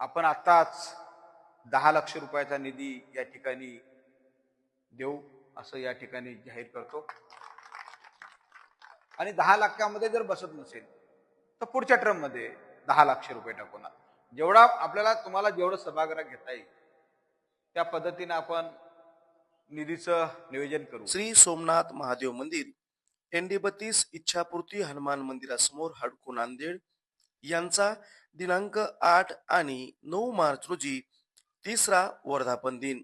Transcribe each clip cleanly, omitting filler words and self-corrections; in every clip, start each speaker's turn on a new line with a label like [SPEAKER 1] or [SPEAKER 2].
[SPEAKER 1] आपण आताच 10 लाख रुपयाचा निधी या ठिकाणी देऊ असं या ठिकाणी जाहीर करतो. आणि 10 लाखामध्ये जर बसत नसेल तर पुढच्या टर्म मध्ये 10 लाख रुपये टाकून जेवढा आपल्याला तुम्हाला जेवढं सभागृह घेता येईल त्या पद्धतीने आपण निधीचं नियोजन करू.
[SPEAKER 2] श्री सोमनाथ महादेव मंदिर ND32 इच्छापूर्ती हनुमान मंदिरासमोर हडको नांदेड यांचा दिनांक 8 आणि 9 मार्च रोजी तिसरा वर्धापन दिन.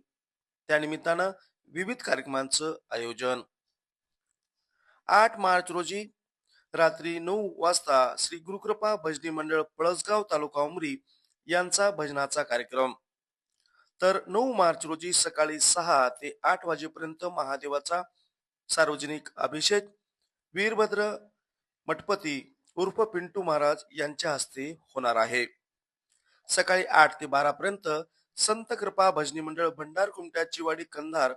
[SPEAKER 2] त्यानिमित्तानं विविध कार्यक्रमांचं आयोजन. 8 मार्च रोजी रात्री 9 वाजता श्री गुरुकृपा भजनी मंडळ पळसगाव तालुका उमरी यांचा भजनाचा कार्यक्रम. तर 9 मार्च रोजी सकाळी 6 ते 8 वाजेपर्यंत महादेवाचा सार्वजनिक अभिषेक वीरभद्र मठपती उर्फ पिंटू महाराज यांच्या हस्ते होणार आहे. सकाळी 8 ते 12 पर्यंत संत कृपा भजनी मंडळ भंडार कुमट्याची वाडी कंधार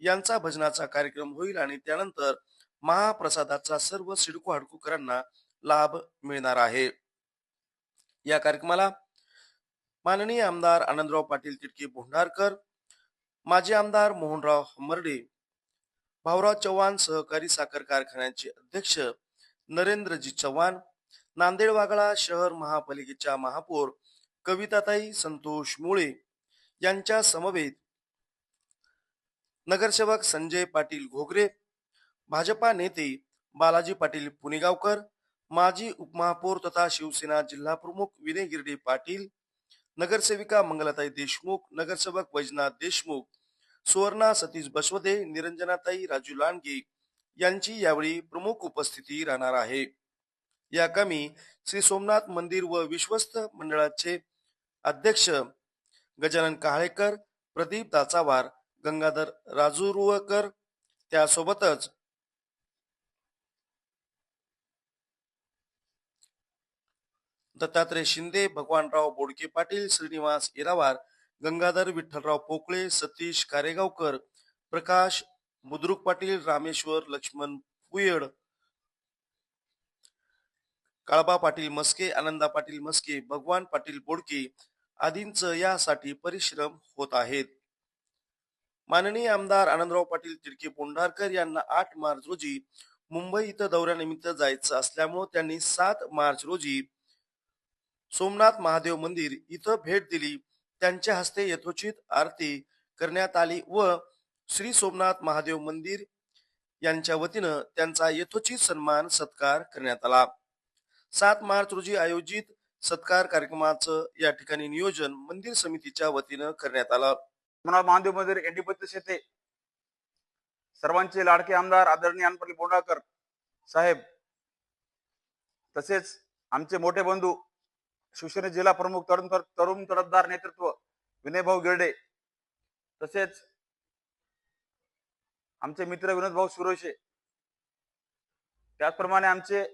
[SPEAKER 2] यांचा भजनाचा कार्यक्रम होईल आणि त्यानंतर महाप्रसादाचा सर्व सिडको हडकोकरांना लाभ मिळणार आहे. या कार्यक्रमाला माननीय आमदार आनंदराव पाटील तिडके भोंडारकर, माजी आमदार मोहनराव हंबर्डे, भाऊराव चव्हाण सहकारी साखर कारखान्याचे अध्यक्ष नरेंद्रजी चव्हाण, नांदेड वाघळा शहर महापालिकेच्या महापौर कविताताई संतोष मुळे यांच्या समवेत नगरसेवक संजय पाटील घोगरे, भाजपा नेते बालाजी पाटील पुणेगावकर, माजी उपमहापौर तथा शिवसेना जिल्हा प्रमुख विनय गिरडे पाटील, नगरसेविका मंगलाताई देशमुख, नगरसेवक वैजनाथ देशमुख, सुवर्णा सतीश बसवदे, निरंजनाताई राजू लांडगे यांची यावेळी प्रमुख उपस्थिती राहणार आहे. या कामी श्री सोमनाथ मंदिर व विश्वस्त मंडळाचे अध्यक्ष गजानन काहळेकर, प्रदीप दाचावार, गंगाधर राजुरकर, त्यासोबतच दत्तात्रय शिंदे, भगवानराव बोडके पाटील, श्रीनिवास इरावार, गंगाधर विठ्ठलराव पोकळे, सतीश कारेगावकर, प्रकाश बुद्रुक पाटील, रामेश्वर लक्ष्मण पुयड, काळबा पाटील मस्के, आनंदा पाटील मस्के, भगवान पाटील बोडके आदींचं यासाठी परिश्रम होत आहेत. माननीय आमदार आनंदराव पाटील तिडके बोंडारकर यांना 8 मार्च रोजी मुंबई इथं दौऱ्यानिमित्त जायचं असल्यामुळे त्यांनी 7 मार्च रोजी सोमनाथ महादेव मंदिर इथं भेट दिली. त्यांच्या हस्ते यथोचित आरती करण्यात आली व श्री सोमनाथ महादेव मंदिर यांच्या वतीनं त्यांचा यथोचित सन्मान सत्कार करण्यात आला. 7 मार्च रोजी आयोजित सत्कार कार्यक्रमाचं या ठिकाणी नियोजन मंदिर समितीच्या वतीनं करण्यात आलं.
[SPEAKER 1] सोमनाथ महादेव मंदिर ND32 येथे सर्वांचे लाडके आमदार आदरणीय अनपल्ली बोंडाळकर साहेब, तसेच आमचे मोठे बंधू शिवसेना जिल्हा प्रमुख तरुण तडफदार नेतृत्व विनय भाऊ गिरडे, तसेच आमचे मित्र विनोद भाऊ सुरोशे, त्याचप्रमाणे आमचे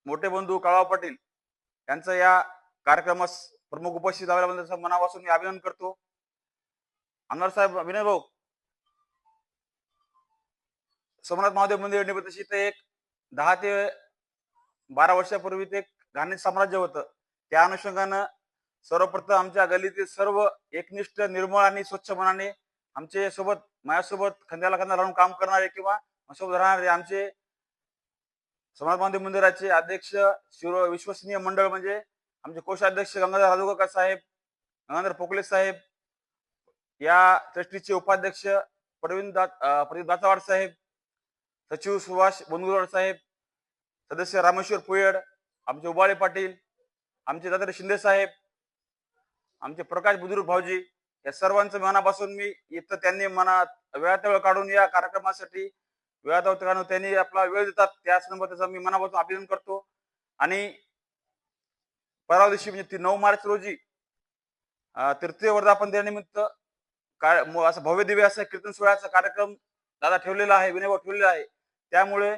[SPEAKER 1] मोठे बंधू काळवा पाटील यांचं या कार्यक्रमास प्रमुख उपस्थित झाल्याबद्दल मनापासून मी अभिनंदन करतो. आमदार साहेब विनय भाऊ, सोमनाथ महादेव मंदिर ND32 ते एक 10 ते 12 वर्षापूर्वी ते घाणी साम्राज्य होतं. त्या अनुषंगानं सर्वप्रथम आमच्या गल्लीतील सर्व एकनिष्ठ निर्मळ आणि स्वच्छ मनाने आमचे सोबत माझ्यासोबत खांद्याला खांदा लावून काम करणारे किंवा सोबत राहणारे आमचे सोमनाथ महादेव मंदिराचे अध्यक्ष विश्वसनीय मंडळ म्हणजे आमचे कोषाध्यक्ष गंगाधर राजूकाका साहेब, गंगाधर पोकले साहेब, या ट्रस्टीचे उपाध्यक्ष प्रदीप दाचावाड साहेब, सचिव सुभाष बनगुरवाड साहेब, सदस्य रामेश्वर पुयड, आमचे उबाळे पाटील, आमचे दादा शिंदे साहेब, आमचे प्रकाश बुद्रुक भाऊजी, या सर्वांचं मनापासून मी इथं त्यांनी मनात वेळात वेळ काढून या कार्यक्रमासाठी वेळात काढून त्यांनी आपला वेळ देतात, त्याच मी मनापासून अभिनंदन करतो. आणि परवा दिवशी म्हणजे 9 मार्च रोजी तृतीय वर्धापन दिनानिमित्त असं भव्य दिव्य असं कीर्तन सोहळ्याचा कार्यक्रम दादा ठेवलेला आहे, विनय भाऊ ठेवलेला आहे. त्यामुळे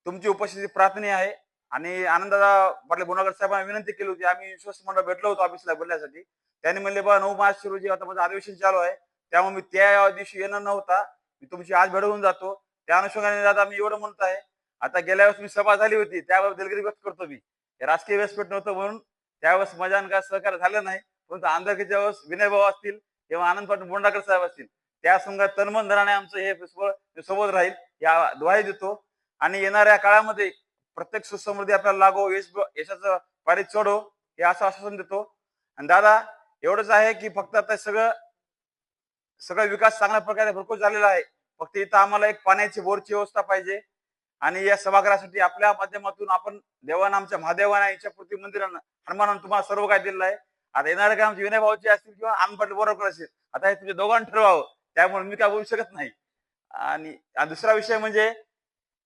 [SPEAKER 1] तुमची उपस्थिती प्रार्थनीय आहे. आणि आनंददादा पाटील बोंडाळकर साहेबांना विनंती केली होती, आम्ही विश्वास मंडळ भेटलो होतो ऑफिसला बोलण्यासाठी. त्यांनी म्हणले बा 9 मार्च रोजी आता माझं अधिवेशन चालू आहे, त्यामुळे मी त्या दिवशी येणार नव्हता, मी तुमची आज भेट होऊन जातो. त्या अनुषंगाने दादा मी एवढं म्हणत आहे, आता गेल्या वेळेस मी सभा झाली होती त्यावेळेस दिलगिरी व्यक्त करतो, मी राजकीय व्यासपीठ नव्हतं म्हणून त्यावेळेस माझ्या काय सहकार्य झालं नाही, परंतु आमदारकीच्या वेळेस विनय भाऊ असतील किंवा आनंद पाटील बोंडाकर साहेब असतील, त्या संघात तनमन धनाने आमचं हे सोबत राहील या ग्वाही देतो. आणि येणाऱ्या काळामध्ये प्रत्येक सुसमृद्धी आपल्याला लागो, यशाचं पारित चढो हे असं आश्वासन देतो. आणि दादा एवढंच आहे की फक्त आता सगळं विकास चांगल्या प्रकारे भरपूर झालेला आहे. फक्त इथं आम्हाला एक पाण्याची बोरची व्यवस्था पाहिजे. आणि या सभागृहासाठी आपल्या माध्यमातून आपण देवानं आमच्या महादेवानं इच्छापूर्ती मंदिरानं हनुमानानं तुम्हाला सर्व काय दिलेलं आहे. आता येणारे काय आमचे विनय भाऊचे असतील किंवा आनंद पाटील बोरकर असतील, आता हे तुमच्या दोघांनी ठरवावं, त्यामुळे मी काय बोलू शकत नाही. आणि दुसरा विषय म्हणजे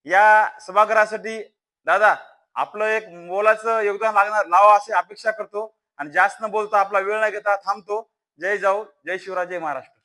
[SPEAKER 1] या सभागृहासाठी दादा आपलं एक मोलाचं योगदान लावा अशी अपेक्षा करतो. आणि जास्त न बोलता आपला वेळ न घेता थांबतो. जय जाऊ, जय शिवराज, जय महाराष्ट्र.